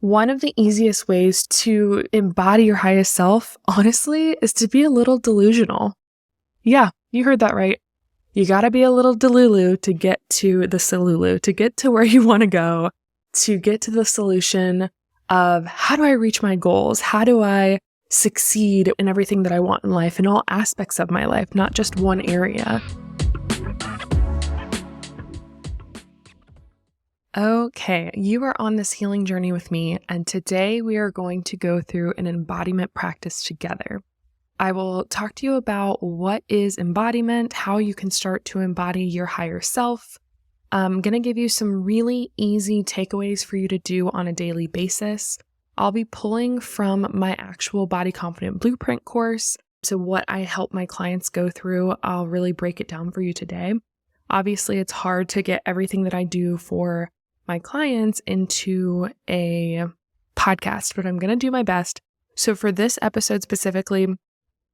One of the easiest ways to embody your highest self, honestly, is to be a little delusional. Yeah, you heard that right. You gotta be a little delulu to get to the solulu, to get to where you wanna go, to get to the solution of how do I reach my goals? How do I succeed in everything that I want in life, in all aspects of my life, not just one area? Okay, you are on this healing journey with me, and today we are going to go through an embodiment practice together. I will talk to you about what is embodiment, how you can start to embody your higher self. I'm going to give you some really easy takeaways for you to do on a daily basis. I'll be pulling from my actual Body Confident Blueprint course. So what I help my clients go through, I'll really break it down for you today. Obviously, it's hard to get everything that I do for my clients into a podcast, but I'm going to do my best. So for this episode specifically,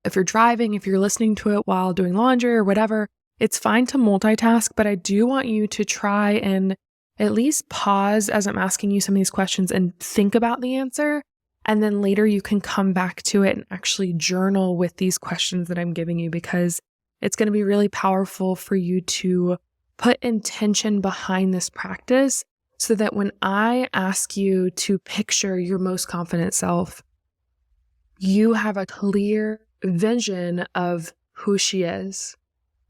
if you're driving, if you're listening to it while doing laundry or whatever, it's fine to multitask, but I do want you to try and at least pause as I'm asking you some of these questions and think about the answer. And then later you can come back to it and actually journal with these questions that I'm giving you, because it's going to be really powerful for you to put intention behind this practice so that when I ask you to picture your most confident self, you have a clear vision of who she is.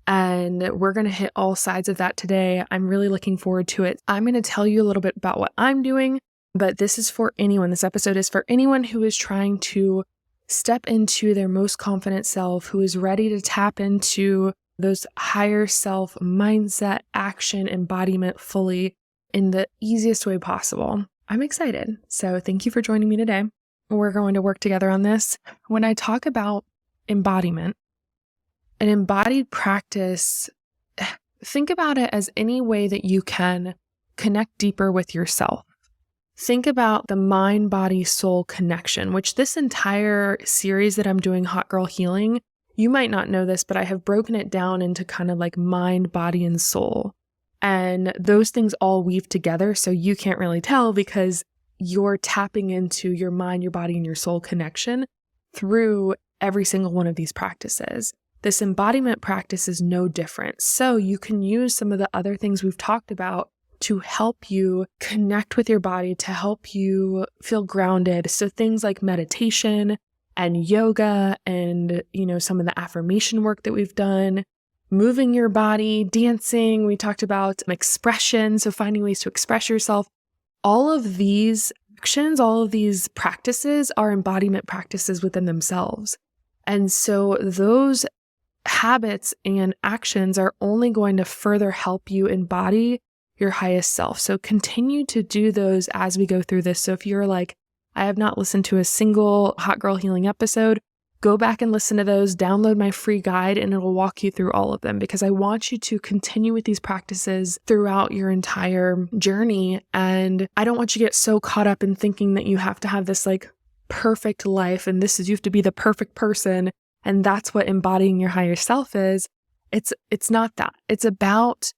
And we're going to hit all sides of that today. I'm really looking forward to it. I'm going to tell you a little bit about what I'm doing, but this is for anyone. This episode is for anyone who is trying to step into their most confident self, who is ready to tap into those higher self mindset, action, embodiment fully in the easiest way possible. I'm excited. So thank you for joining me today. We're going to work together on this. When I talk about embodiment, an embodied practice, think about it as any way that you can connect deeper with yourself. Think about the mind, body, soul connection, which this entire series that I'm doing, Hot Girl Healing, you might not know this, but I have broken it down into kind of like mind, body, and soul. And those things all weave together, so you can't really tell because you're tapping into your mind, your body, and your soul connection through every single one of these practices. This embodiment practice is no different. So you can use some of the other things we've talked about to help you connect with your body, to help you feel grounded. So things like meditation and yoga and, some of the affirmation work that we've done, moving your body, dancing. We talked about expression, so finding ways to express yourself. All of these actions, all of these practices are embodiment practices within themselves. And so those habits and actions are only going to further help you embody your highest self. So continue to do those as we go through this. So if you're like, I have not listened to a single Hot Girl Healing episode, go back and listen to those, download my free guide, and it'll walk you through all of them, because I want you to continue with these practices throughout your entire journey. And I don't want you to get so caught up in thinking that you have to have this like perfect life and you have to be the perfect person. And that's what embodying your higher self is. It's not that. It's about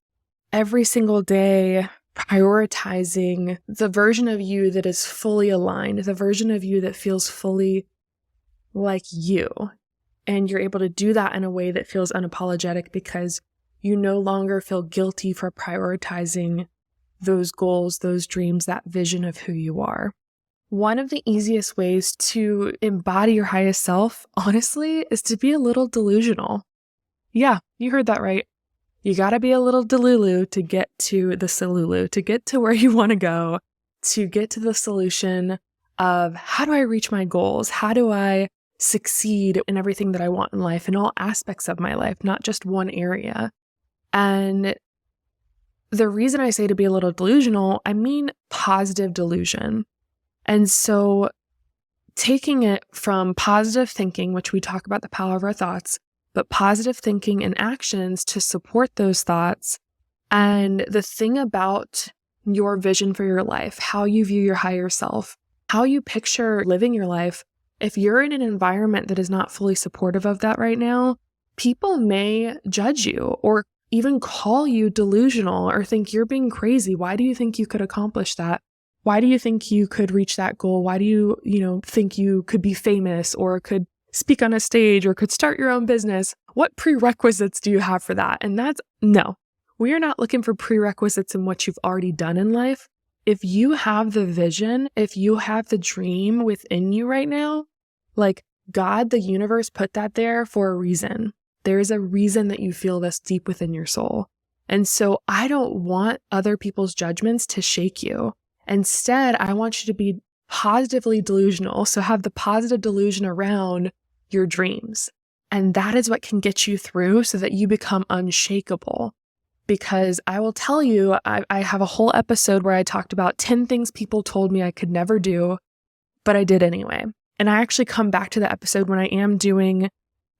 every single day prioritizing the version of you that is fully aligned, the version of you that feels fully like you. And you're able to do that in a way that feels unapologetic because you no longer feel guilty for prioritizing those goals, those dreams, that vision of who you are. One of the easiest ways to embody your highest self, honestly, is to be a little delusional. Yeah, you heard that right. You gotta be a little delulu to get to the solulu, to get to where you want to go, to get to the solution of how do I reach my goals? How do I succeed in everything that I want in life, in all aspects of my life, not just one area? And the reason I say to be a little delusional, I mean positive delusion. And so taking it from positive thinking, which we talk about the power of our thoughts, but positive thinking and actions to support those thoughts. And the thing about your vision for your life, how you view your higher self, how you picture living your life, if you're in an environment that is not fully supportive of that right now, people may judge you or even call you delusional or think you're being crazy. Why do you think you could accomplish that? Why do you think you could reach that goal? Why do you think you could be famous or could speak on a stage or could start your own business? What prerequisites do you have for that? And no, we are not looking for prerequisites in what you've already done in life. If you have the vision, if you have the dream within you right now, like God, the universe put that there for a reason. There is a reason that you feel this deep within your soul. And so I don't want other people's judgments to shake you. Instead, I want you to be positively delusional. So have the positive delusion around your dreams. And that is what can get you through so that you become unshakable. Because I will tell you, I have a whole episode where I talked about 10 things people told me I could never do, but I did anyway. And I actually come back to the episode when I am doing,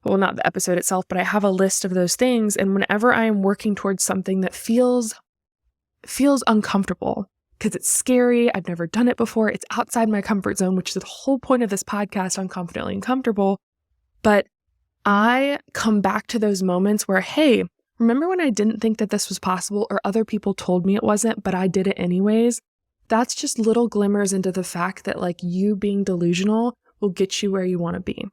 well, not the episode itself, but I have a list of those things. And whenever I am working towards something that feels uncomfortable, because it's scary, I've never done it before, it's outside my comfort zone, which is the whole point of this podcast on Confidently Uncomfortable. But I come back to those moments where, hey, remember when I didn't think that this was possible or other people told me it wasn't, but I did it anyways? That's just little glimmers into the fact that like you being delusional will get you where you want to be.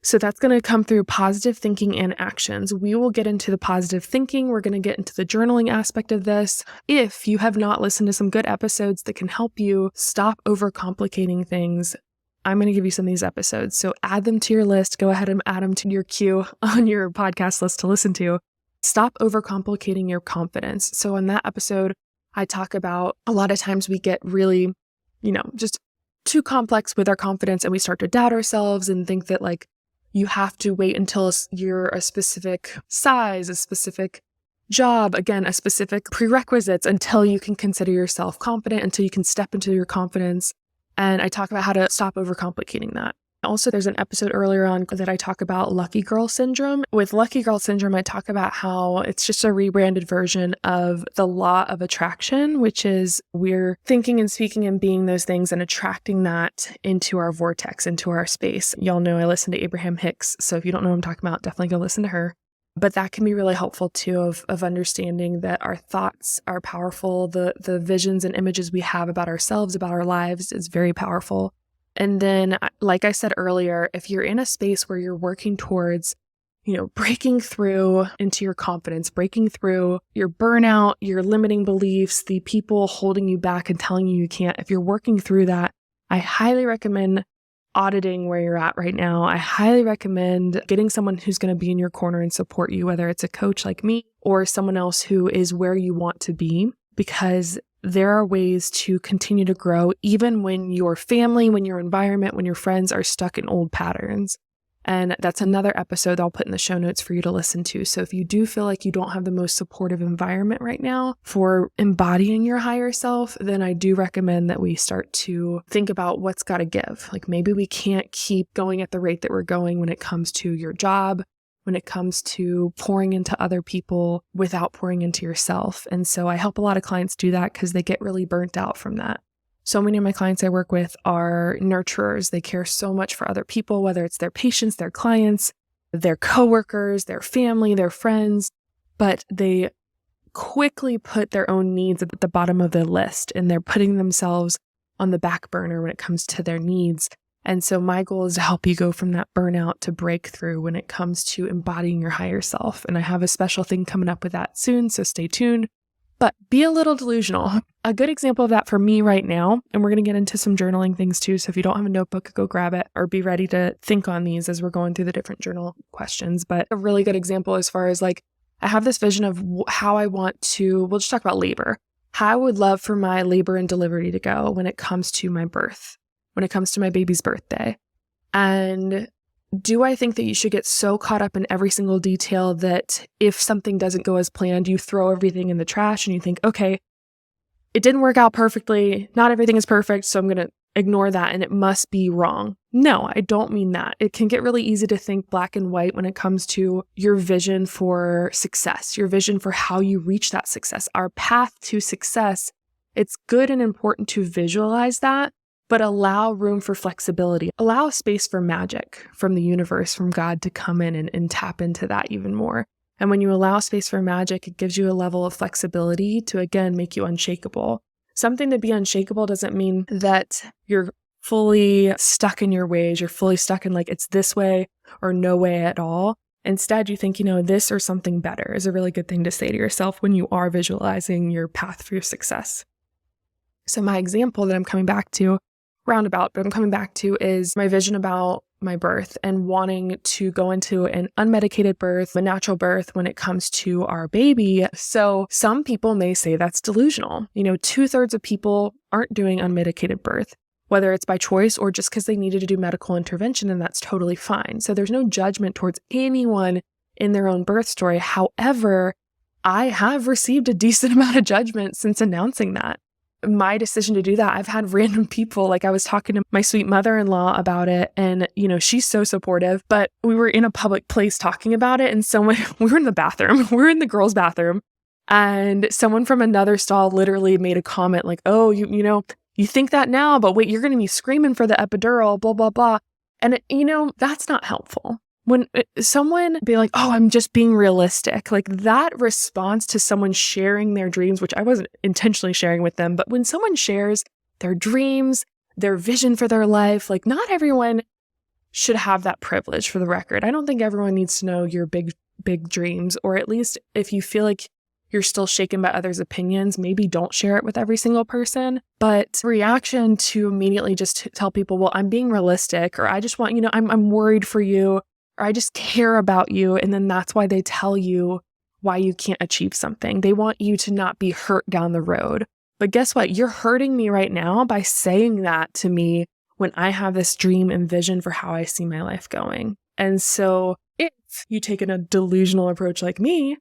So that's going to come through positive thinking and actions. We will get into the positive thinking. We're going to get into the journaling aspect of this. If you have not listened to some good episodes that can help you stop overcomplicating things, I'm going to give you some of these episodes. So add them to your list. Go ahead and add them to your queue on your podcast list to listen to. Stop overcomplicating your confidence. So in that episode, I talk about a lot of times we get really, just too complex with our confidence and we start to doubt ourselves and think that like you have to wait until you're a specific size, a specific job, again, a specific prerequisites until you can consider yourself confident, until you can step into your confidence. And I talk about how to stop overcomplicating that. Also, there's an episode earlier on that I talk about lucky girl syndrome. With lucky girl syndrome, I talk about how it's just a rebranded version of the law of attraction, which is we're thinking and speaking and being those things and attracting that into our vortex, into our space. Y'all know I listen to Abraham Hicks, so if you don't know what I'm talking about, definitely go listen to her. But that can be really helpful too of understanding that our thoughts are powerful. The visions and images we have about ourselves, about our lives is very powerful. And then, like I said earlier, if you're in a space where you're working towards, breaking through into your confidence, breaking through your burnout, your limiting beliefs, the people holding you back and telling you can't, if you're working through that, I highly recommend auditing where you're at right now. I highly recommend getting someone who's going to be in your corner and support you, whether it's a coach like me or someone else who is where you want to be, because there are ways to continue to grow even when your family, when your environment, when your friends are stuck in old patterns. And that's another episode I'll put in the show notes for you to listen to. So if you do feel like you don't have the most supportive environment right now for embodying your higher self, then I do recommend that we start to think about what's got to give. Like maybe we can't keep going at the rate that we're going when it comes to your job, when it comes to pouring into other people without pouring into yourself. And so I help a lot of clients do that because they get really burnt out from that. So many of my clients I work with are nurturers. They care so much for other people, whether it's their patients, their clients, their coworkers, their family, their friends, but they quickly put their own needs at the bottom of the list and they're putting themselves on the back burner when it comes to their needs. And so my goal is to help you go from that burnout to breakthrough when it comes to embodying your higher self. And I have a special thing coming up with that soon, so stay tuned. But be a little delusional. A good example of that for me right now, and we're going to get into some journaling things too, so if you don't have a notebook, go grab it or be ready to think on these as we're going through the different journal questions. But a really good example as far as like, I have this vision of how I want to, we'll just talk about labor, how I would love for my labor and delivery to go when it comes to my birth, when it comes to my baby's birthday. And do I think that you should get so caught up in every single detail that if something doesn't go as planned, you throw everything in the trash and you think, okay, it didn't work out perfectly. Not everything is perfect, so I'm going to ignore that and it must be wrong. No, I don't mean that. It can get really easy to think black and white when it comes to your vision for success, your vision for how you reach that success. Our path to success, it's good and important to visualize that, but allow room for flexibility. Allow space for magic from the universe, from God to come in and tap into that even more. And when you allow space for magic, it gives you a level of flexibility to, again, make you unshakable. something to be unshakable doesn't mean that you're fully stuck in your ways. You're fully stuck in like, it's this way or no way at all. Instead, you think, this or something better is a really good thing to say to yourself when you are visualizing your path for your success. So my example that I'm coming back to, roundabout, but I'm coming back to is my vision about my birth and wanting to go into an unmedicated birth, a natural birth when it comes to our baby. So some people may say that's delusional. 2/3 of people aren't doing unmedicated birth, whether it's by choice or just because they needed to do medical intervention, and that's totally fine. So there's no judgment towards anyone in their own birth story. However, I have received a decent amount of judgment since announcing that. My decision to do that, I've had random people, like I was talking to my sweet mother-in-law about it, and she's so supportive, but we were in a public place talking about it, and we were in the bathroom, we were in the girls' bathroom, and someone from another stall literally made a comment like, oh, you think that now, but wait, you're going to be screaming for the epidural, blah, blah, blah. And that's not helpful. When someone be like, oh, I'm just being realistic, like that response to someone sharing their dreams, which I wasn't intentionally sharing with them, but when someone shares their dreams, their vision for their life, like not everyone should have that privilege, for the record. I don't think everyone needs to know your big, big dreams, or at least if you feel like you're still shaken by others' opinions, maybe don't share it with every single person. But reaction to immediately just tell people, well, I'm being realistic, or I just want, I'm worried for you, or I just care about you. And then that's why they tell you why you can't achieve something. They want you to not be hurt down the road. But guess what? You're hurting me right now by saying that to me when I have this dream and vision for how I see my life going. And so if you take a delusional approach like me,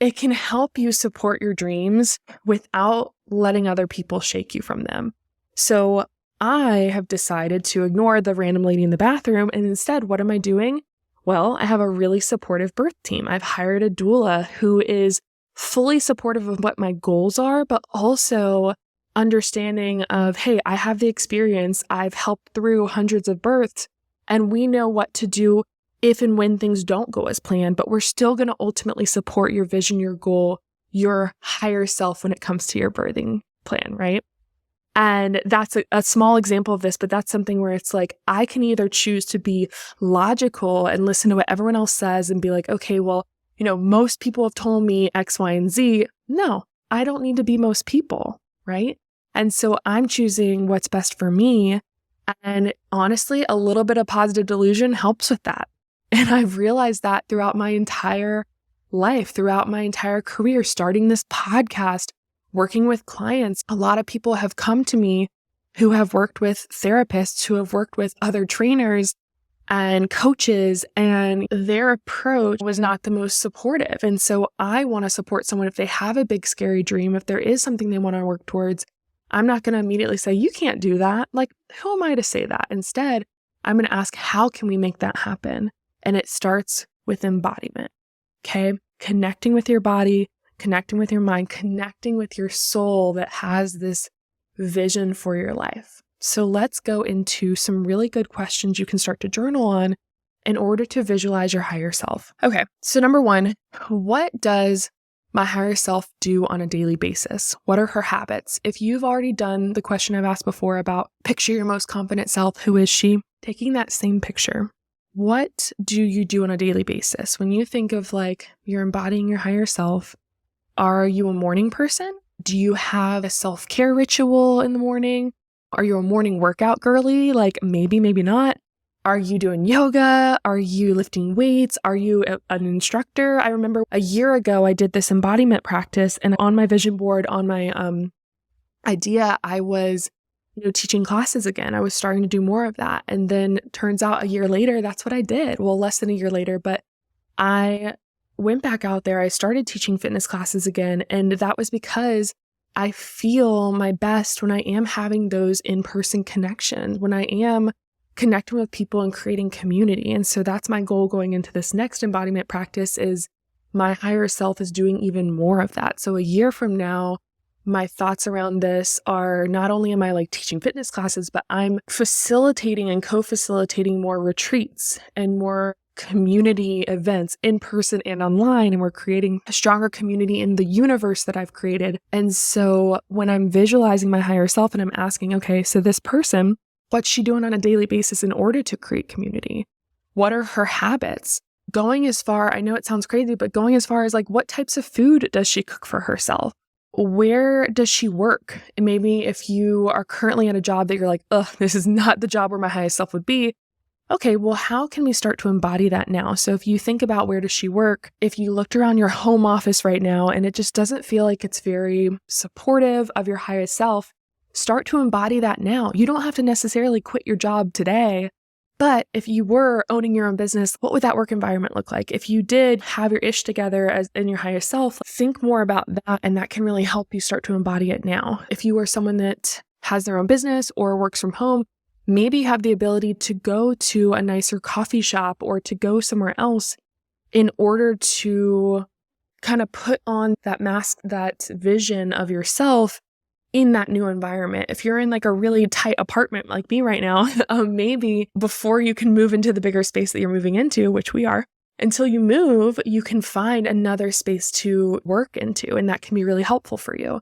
it can help you support your dreams without letting other people shake you from them. So I have decided to ignore the random lady in the bathroom, and instead, what am I doing? Well, I have a really supportive birth team. I've hired a doula who is fully supportive of what my goals are, but also understanding of, hey, I have the experience. I've helped through hundreds of births, and we know what to do if and when things don't go as planned, but we're still going to ultimately support your vision, your goal, your higher self when it comes to your birthing plan, right? And that's a small example of this, but that's something where it's like, I can either choose to be logical and listen to what everyone else says and be like, okay, well, most people have told me X, Y, and Z. No, I don't need to be most people, right? And so I'm choosing what's best for me. And honestly, a little bit of positive delusion helps with that. And I've realized that throughout my entire life, throughout my entire career, starting this podcast, working with clients. A lot of people have come to me who have worked with therapists, who have worked with other trainers and coaches, and their approach was not the most supportive. And so I want to support someone if they have a big, scary dream, if there is something they want to work towards. I'm not going to immediately say, you can't do that. Like, who am I to say that? Instead, I'm going to ask, how can we make that happen? And it starts with embodiment, okay? Connecting with your body, connecting with your mind, connecting with your soul that has this vision for your life. So let's go into some really good questions you can start to journal on in order to visualize your higher self. Okay, so number one, what does my higher self do on a daily basis? What are her habits? If you've already done the question I've asked before about picture your most confident self, who is she? Taking that same picture, what do you do on a daily basis? When you think of like you're embodying your higher self, are you a morning person? Do you have a self-care ritual in the morning? Are you a morning workout girly? Like maybe, maybe not. Are you doing yoga? Are you lifting weights? Are you an instructor? I remember a year ago, I did this embodiment practice, and on my vision board, on my idea, I was teaching classes again. I was starting to do more of that. And then turns out a year later, that's what I did. Well, less than a year later, but I went back out there. I started teaching fitness classes again. And that was because I feel my best when I am having those in-person connections, when I am connecting with people and creating community. And so that's my goal going into this next embodiment practice, is my higher self is doing even more of that. So a year from now, my thoughts around this are not only am I like teaching fitness classes, but I'm facilitating and co-facilitating more retreats and more community events in person and online, and we're creating a stronger community in the universe that I've created. And so when I'm visualizing my higher self and I'm asking, okay, so this person, what's she doing on a daily basis in order to create community? What are her habits? Going as far, I know it sounds crazy, but going as far as like, what types of food does she cook for herself? Where does she work? And maybe if you are currently at a job that you're like, ugh, this is not the job where my highest self would be. Okay, well, how can we start to embody that now? So if you think about where does she work, if you looked around your home office right now and it just doesn't feel like it's very supportive of your highest self, start to embody that now. You don't have to necessarily quit your job today. But if you were owning your own business, what would that work environment look like? If you did have your ish together as in your highest self, think more about that, and that can really help you start to embody it now. If you are someone that has their own business or works from home, maybe you have the ability to go to a nicer coffee shop or to go somewhere else in order to kind of put on that mask, that vision of yourself in that new environment. If you're in like a really tight apartment like me right now, maybe before you can move into the bigger space that you're moving into, which we are, until you move, you can find another space to work into, and that can be really helpful for you.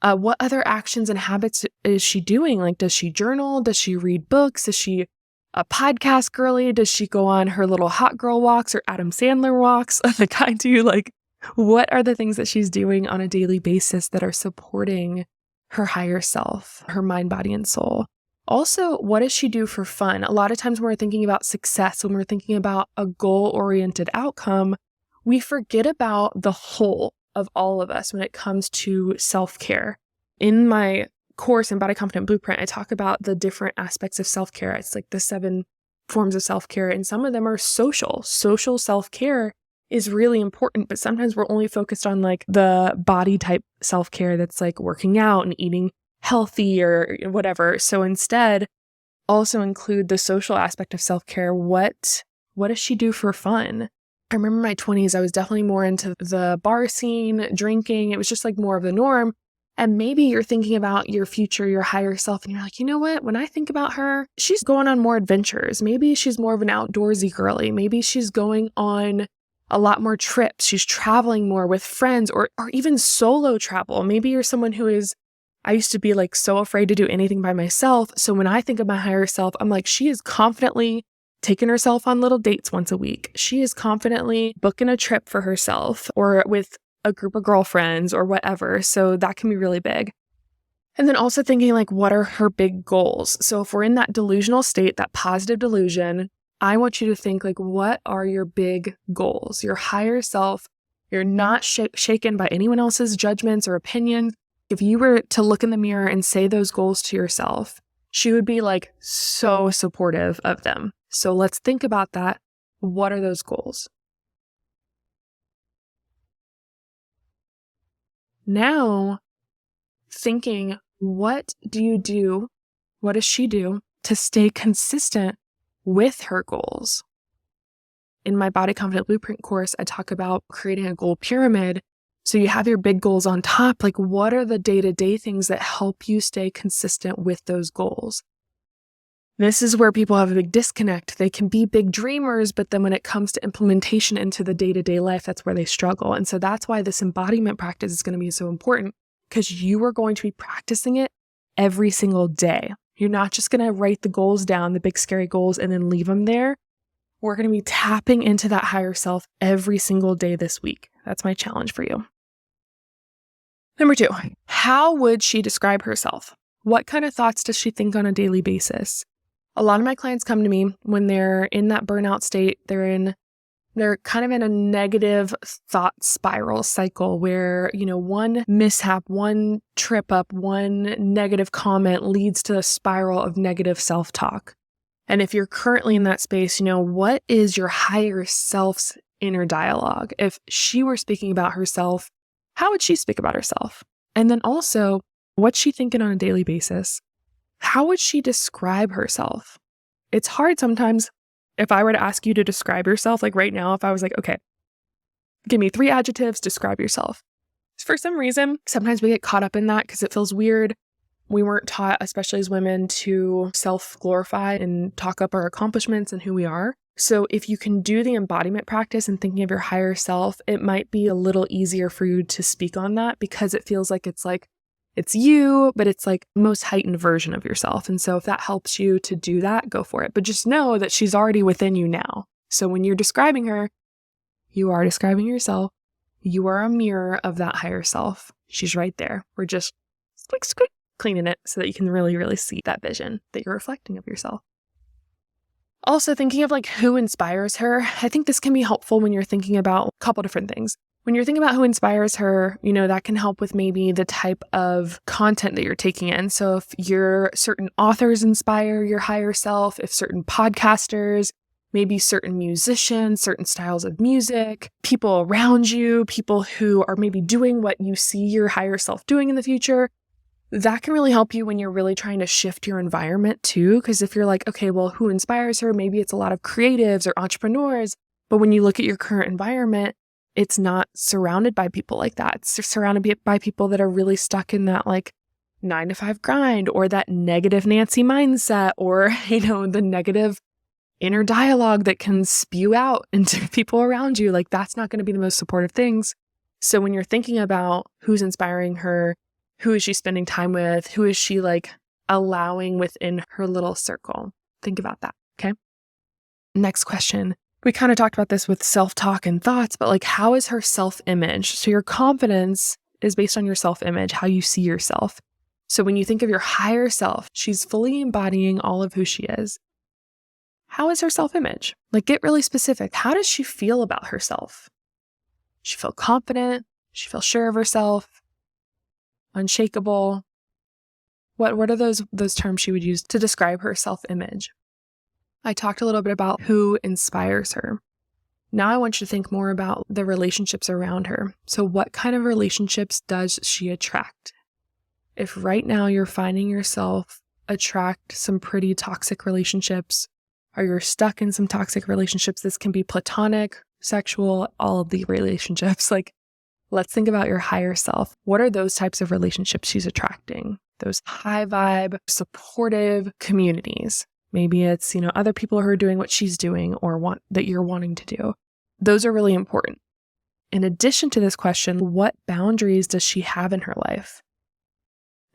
What other actions and habits is she doing? Like, does she journal? Does she read books? Is she a podcast girly? Does she go on her little hot girl walks or Adam Sandler walks? Like I do, like, what are the things that she's doing on a daily basis that are supporting her higher self, her mind, body, and soul? Also, what does she do for fun? A lot of times when we're thinking about success, when we're thinking about a goal-oriented outcome, we forget about the whole of all of us when it comes to self-care. In my course, Embody Confident Blueprint, I talk about the different aspects of self-care. It's like the 7 forms of self-care, and some of them are social. Social self-care is really important, but sometimes we're only focused on like the body type self-care that's like working out and eating healthy or whatever. So instead, also include the social aspect of self-care. What does she do for fun? I remember in my 20s, I was definitely more into the bar scene, drinking. It was just like more of the norm. And maybe you're thinking about your future, your higher self, and you're like, you know what? When I think about her, she's going on more adventures. Maybe she's more of an outdoorsy girly. Maybe she's going on a lot more trips. She's traveling more with friends or even solo travel. Maybe you're someone I used to be like so afraid to do anything by myself. So when I think of my higher self, I'm like, she is confidently taking herself on little dates once a week. She is confidently booking a trip for herself or with a group of girlfriends or whatever. So that can be really big. And then also thinking like, what are her big goals? So if we're in that delusional state, that positive delusion, I want you to think like, what are your big goals? Your higher self, you're not shaken by anyone else's judgments or opinions. If you were to look in the mirror and say those goals to yourself, she would be like so supportive of them. So let's think about that. What are those goals? Now, thinking, what do you do? What does she do to stay consistent with her goals? In my Body Confident Blueprint course, I talk about creating a goal pyramid. So you have your big goals on top. Like, what are the day-to-day things that help you stay consistent with those goals? This is where people have a big disconnect. They can be big dreamers, but then when it comes to implementation into the day-to-day life, that's where they struggle. And so that's why this embodiment practice is going to be so important, because you are going to be practicing it every single day. You're not just going to write the goals down, the big scary goals, and then leave them there. We're going to be tapping into that higher self every single day this week. That's my challenge for you. Number 2, how would she describe herself? What kind of thoughts does she think on a daily basis? A lot of my clients come to me when they're in that burnout state. They're kind of in a negative thought spiral cycle where, one mishap, one trip up, one negative comment leads to a spiral of negative self-talk. And if you're currently in that space, what is your higher self's inner dialogue? If she were speaking about herself, how would she speak about herself? And then also, what's she thinking on a daily basis? How would she describe herself? It's hard sometimes if I were to ask you to describe yourself, like right now, if I was like, okay, give me 3 adjectives, describe yourself. For some reason, sometimes we get caught up in that because it feels weird. We weren't taught, especially as women, to self-glorify and talk up our accomplishments and who we are. So if you can do the embodiment practice and thinking of your higher self, it might be a little easier for you to speak on that because it feels like it's you, but it's like most heightened version of yourself. And so if that helps you to do that, go for it. But just know that she's already within you now. So when you're describing her, you are describing yourself. You are a mirror of that higher self. She's right there. We're just squick, cleaning it so that you can really, really see that vision that you're reflecting of yourself. Also thinking of like who inspires her. I think this can be helpful when you're thinking about a couple different things. When you're thinking about who inspires her, that can help with maybe the type of content that you're taking in. So if certain authors inspire your higher self, if certain podcasters, maybe certain musicians, certain styles of music, people around you, people who are maybe doing what you see your higher self doing in the future, that can really help you when you're really trying to shift your environment too. Because if you're like, okay, well, who inspires her? Maybe it's a lot of creatives or entrepreneurs. But when you look at your current environment, it's not surrounded by people like that. It's surrounded by people that are really stuck in that like 9-to-5 grind or that negative Nancy mindset or, the negative inner dialogue that can spew out into people around you. Like that's not going to be the most supportive things. So when you're thinking about who's inspiring her, who is she spending time with, who is she like allowing within her little circle, think about that. Okay. Next question. We kind of talked about this with self-talk and thoughts, but like, how is her self-image? So your confidence is based on your self-image, how you see yourself. So when you think of your higher self, she's fully embodying all of who she is. How is her self-image? Like, get really specific. How does she feel about herself? Does she feel confident? Does she feel sure of herself? Unshakable? What are those terms she would use to describe her self-image? I talked a little bit about who inspires her. Now I want you to think more about the relationships around her. So what kind of relationships does she attract? If right now you're finding yourself attract some pretty toxic relationships, or you're stuck in some toxic relationships, this can be platonic, sexual, all of the relationships. Like, let's think about your higher self. What are those types of relationships she's attracting? Those high vibe, supportive communities. Maybe it's, other people who are doing what she's doing or that you're wanting to do. Those are really important. In addition to this question, what boundaries does she have in her life?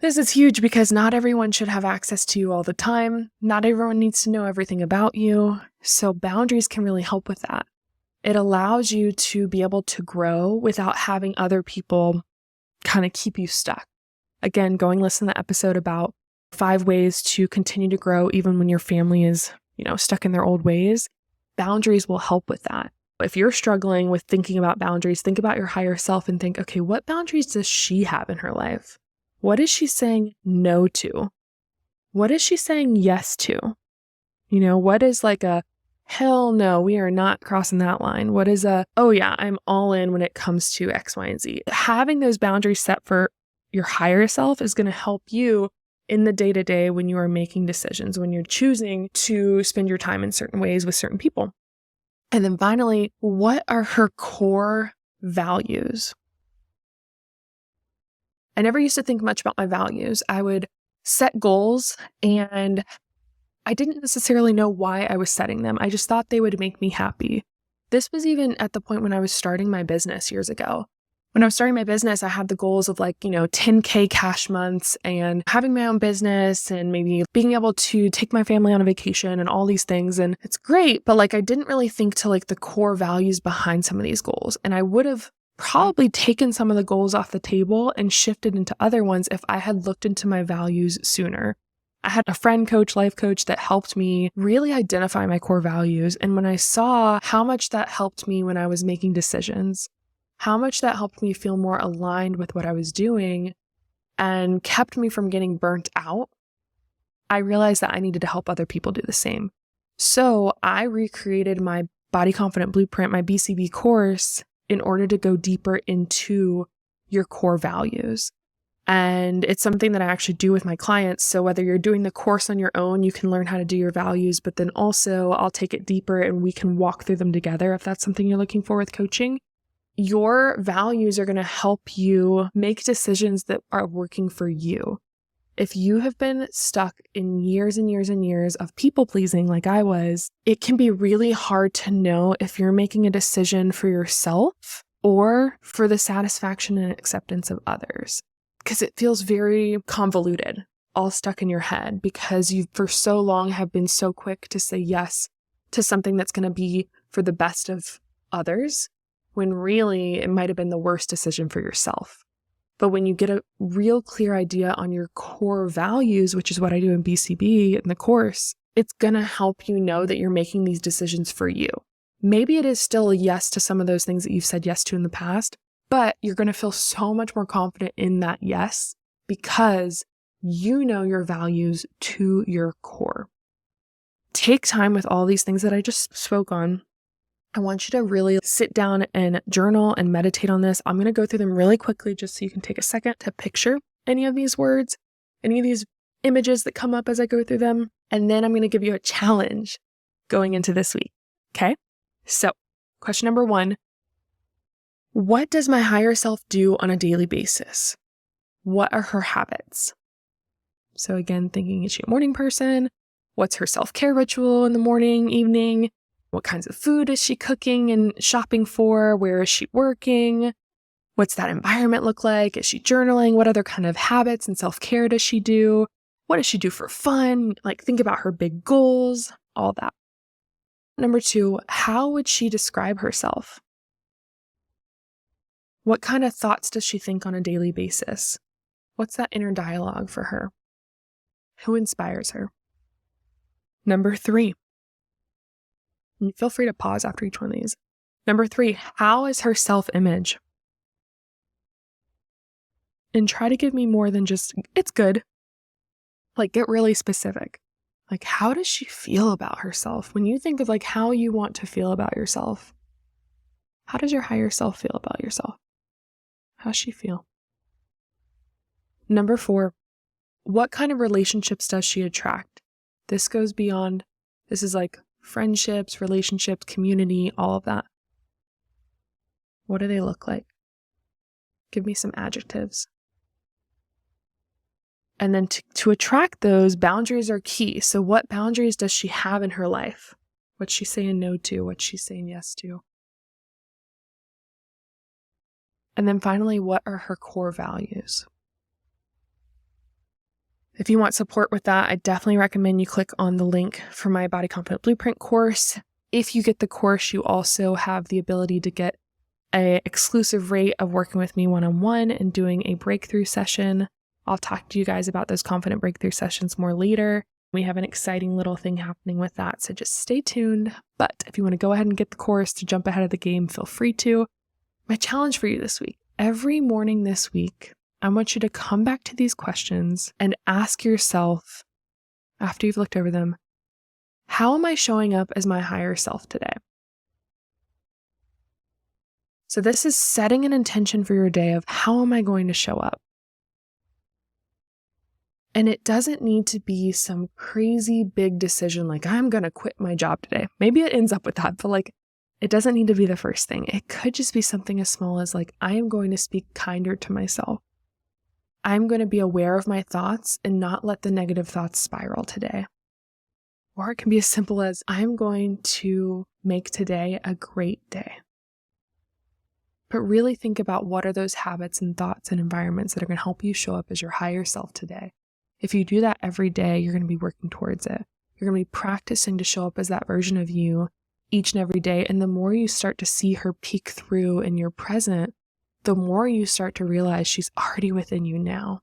This is huge because not everyone should have access to you all the time. Not everyone needs to know everything about you. So boundaries can really help with that. It allows you to be able to grow without having other people kind of keep you stuck. Again, go and listen to the episode about 5 ways to continue to grow even when your family is, stuck in their old ways. Boundaries will help with that. If you're struggling with thinking about boundaries, think about your higher self and think, okay, what boundaries does she have in her life? What is she saying no to? What is she saying yes to? What is like a, hell no, we are not crossing that line? What is a, oh yeah, I'm all in when it comes to X, Y, and Z? Having those boundaries set for your higher self is going to help you in the day-to-day when you are making decisions, when you're choosing to spend your time in certain ways with certain people. And then finally, what are her core values? I never used to think much about my values. I would set goals and I didn't necessarily know why I was setting them. I just thought they would make me happy. This was even at the point when I was starting my business years ago. When I was starting my business, I had the goals of 10K cash months and having my own business and maybe being able to take my family on a vacation and all these things. And it's great, but I didn't really think to the core values behind some of these goals. And I would have probably taken some of the goals off the table and shifted into other ones if I had looked into my values sooner. I had a friend coach, life coach that helped me really identify my core values. And when I saw how much that helped me when I was making decisions, how much that helped me feel more aligned with what I was doing and kept me from getting burnt out, I realized that I needed to help other people do the same. So I recreated my Body Confident Blueprint, my BCB course, in order to go deeper into your core values. And it's something that I actually do with my clients. So whether you're doing the course on your own, you can learn how to do your values, but then also I'll take it deeper and we can walk through them together if that's something you're looking for with coaching. Your values are going to help you make decisions that are working for you. If you have been stuck in years and years and years of people pleasing like I was, it can be really hard to know if you're making a decision for yourself or for the satisfaction and acceptance of others, because it feels very convoluted, all stuck in your head, because you for so long have been so quick to say yes to something that's going to be for the best of others, when really it might have been the worst decision for yourself. But when you get a real clear idea on your core values, which is what I do in BCB in the course, it's going to help you know that you're making these decisions for you. Maybe it is still a yes to some of those things that you've said yes to in the past, but you're going to feel so much more confident in that yes because you know your values to your core. Take time with all these things that I just spoke on. I want you to really sit down and journal and meditate on this. I'm going to go through them really quickly just so you can take a second to picture any of these words, any of these images that come up as I go through them. And then I'm going to give you a challenge going into this week. Okay? So, question number 1, what does my higher self do on a daily basis? What are her habits? So again, thinking, is she a morning person? What's her self-care ritual in the morning, evening? What kinds of food is she cooking and shopping for? Where is she working? What's that environment look like? Is she journaling? What other kind of habits and self-care does she do? What does she do for fun? Like, think about her big goals, all that. Number 2, how would she describe herself? What kind of thoughts does she think on a daily basis? What's that inner dialogue for her? Who inspires her? Number 3, and feel free to pause after each one of these. Number 3, how is her self-image? And try to give me more than just, it's good. Like, get really specific. Like, how does she feel about herself? When you think of like how you want to feel about yourself, how does your higher self feel about yourself? How's she feel? Number 4, what kind of relationships does she attract? This goes beyond, this is like friendships, relationships, community, all of that. What do they look like? Give me some adjectives. And then to attract those, boundaries are key. So what boundaries does she have in her life? What's she saying no to? What's she saying yes to? And then finally, what are her core values? If you want support with that, I definitely recommend you click on the link for my Body Confident Blueprint course. If you get the course, you also have the ability to get an exclusive rate of working with me one-on-one and doing a breakthrough session. I'll talk to you guys about those confident breakthrough sessions more later. We have an exciting little thing happening with that, so just stay tuned. But if you want to go ahead and get the course to jump ahead of the game, feel free to. My challenge for you this week, every morning this week, I want you to come back to these questions and ask yourself, after you've looked over them, how am I showing up as my higher self today? So this is setting an intention for your day of how am I going to show up? And it doesn't need to be some crazy big decision like I'm going to quit my job today. Maybe it ends up with that, but like it doesn't need to be the first thing. It could just be something as small as like I am going to speak kinder to myself. I'm going to be aware of my thoughts and not let the negative thoughts spiral today. Or it can be as simple as I'm going to make today a great day. But really think about what are those habits and thoughts and environments that are going to help you show up as your higher self today. If you do that every day, you're going to be working towards it. You're going to be practicing to show up as that version of you each and every day. And the more you start to see her peek through in your present, the more you start to realize she's already within you now.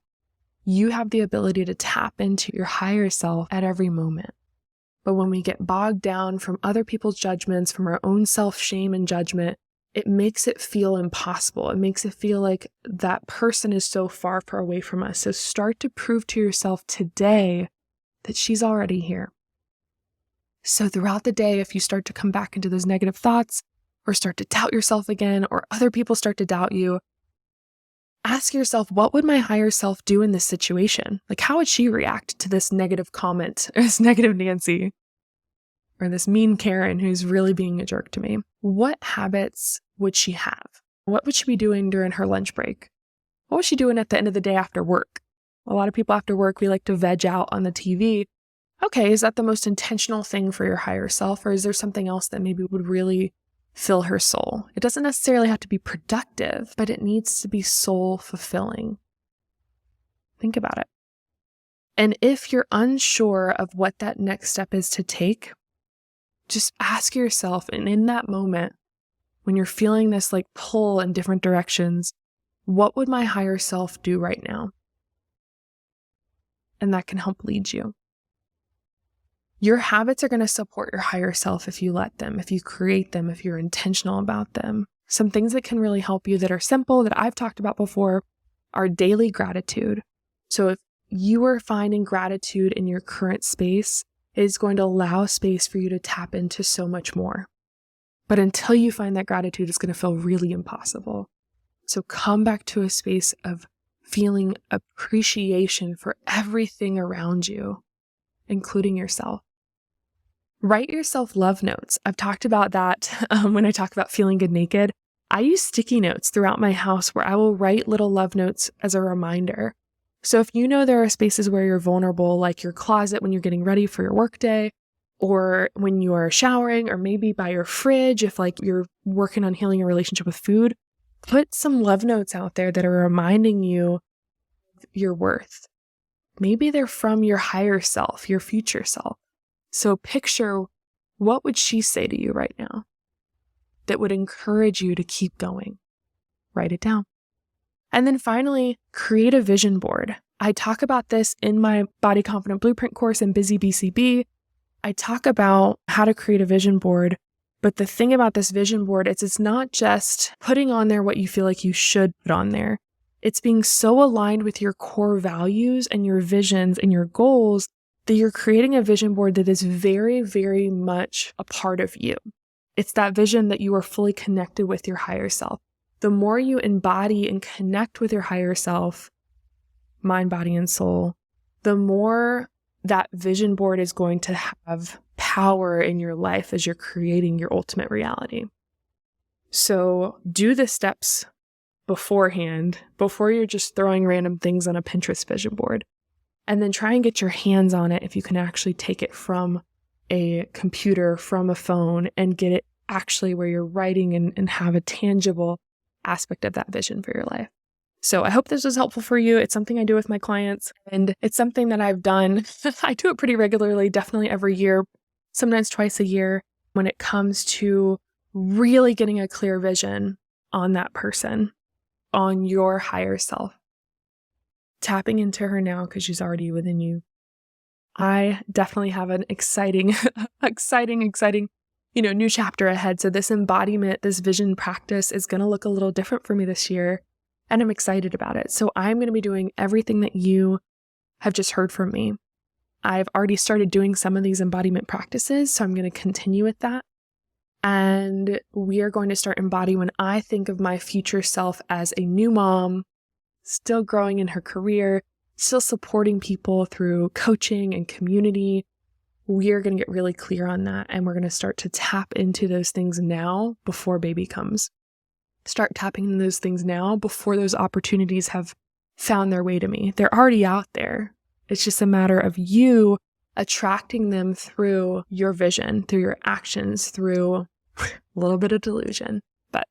You have the ability to tap into your higher self at every moment. But when we get bogged down from other people's judgments, from our own self-shame and judgment, it makes it feel impossible. It makes it feel like that person is so far, far away from us. So start to prove to yourself today that she's already here. So throughout the day, if you start to come back into those negative thoughts, or start to doubt yourself again, or other people start to doubt you, ask yourself, what would my higher self do in this situation? Like, how would she react to this negative comment, or this negative Nancy, or this mean Karen who's really being a jerk to me? What habits would she have? What would she be doing during her lunch break? What was she doing at the end of the day after work? A lot of people after work, we like to veg out on the TV. Okay, is that the most intentional thing for your higher self, or is there something else that maybe would really fill her soul? It doesn't necessarily have to be productive, but it needs to be soul fulfilling. Think about it. And if you're unsure of what that next step is to take, just ask yourself, and in that moment, when you're feeling this like pull in different directions, what would my higher self do right now? And that can help lead you. Your habits are going to support your higher self if you let them, if you create them, if you're intentional about them. Some things that can really help you that are simple that I've talked about before are daily gratitude. So if you are finding gratitude in your current space, it is going to allow space for you to tap into so much more. But until you find that gratitude, it's going to feel really impossible. So come back to a space of feeling appreciation for everything around you, including yourself. Write yourself love notes. I've talked about that when I talk about feeling good naked. I use sticky notes throughout my house where I will write little love notes as a reminder. So if you know there are spaces where you're vulnerable, like your closet when you're getting ready for your workday, or when you are showering, or maybe by your fridge, if like you're working on healing your relationship with food, put some love notes out there that are reminding you your worth. Maybe they're from your higher self, your future self. So picture, what would she say to you right now that would encourage you to keep going? Write it down. And then finally, create a vision board. I talk about this in my Body Confident Blueprint course in Busy BCB. I talk about how to create a vision board, but the thing about this vision board is it's not just putting on there what you feel like you should put on there. It's being so aligned with your core values and your visions and your goals that you're creating a vision board that is very, very much a part of you. It's that vision that you are fully connected with your higher self. The more you embody and connect with your higher self, mind, body, and soul, the more that vision board is going to have power in your life as you're creating your ultimate reality. So do the steps beforehand, before you're just throwing random things on a Pinterest vision board. And then try and get your hands on it if you can actually take it from a computer, from a phone, and get it actually where you're writing and have a tangible aspect of that vision for your life. So I hope this was helpful for you. It's something I do with my clients, and it's something that I've done. I do it pretty regularly, definitely every year, sometimes twice a year, when it comes to really getting a clear vision on that person, on your higher self. Tapping into her now because she's already within you. I definitely have an exciting, new chapter ahead. So this embodiment, this vision practice is going to look a little different for me this year, and I'm excited about it. So I'm going to be doing everything that you have just heard from me. I've already started doing some of these embodiment practices, so I'm going to continue with that. And we are going to start embodying when I think of my future self as a new mom, still growing in her career, still supporting people through coaching and community. We are going to get really clear on that, and we're going to start to tap into those things now before baby comes. Start tapping into those things now before those opportunities have found their way to me. They're already out there. It's just a matter of you attracting them through your vision, through your actions, through a little bit of delusion. But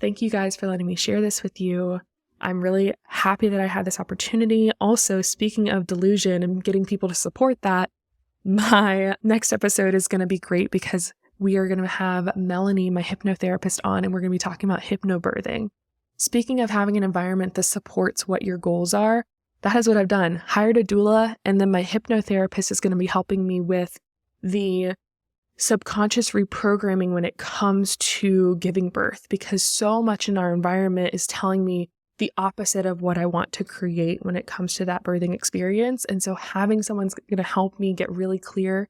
thank you guys for letting me share this with you. I'm really happy that I had this opportunity. Also, speaking of delusion and getting people to support that, my next episode is going to be great because we are going to have Melanie, my hypnotherapist, on, and we're going to be talking about hypnobirthing. Speaking of having an environment that supports what your goals are, that is what I've done. Hired a doula, and then my hypnotherapist is going to be helping me with the subconscious reprogramming when it comes to giving birth, because so much in our environment is telling me the opposite of what I want to create when it comes to that birthing experience. And so having someone's going to help me get really clear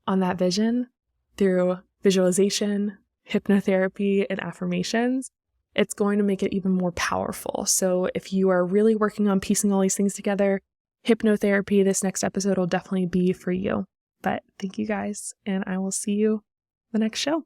on that vision through visualization, hypnotherapy, and affirmations, it's going to make it even more powerful. So if you are really working on piecing all these things together, hypnotherapy, this next episode will definitely be for you. But thank you guys, and I will see you the next show.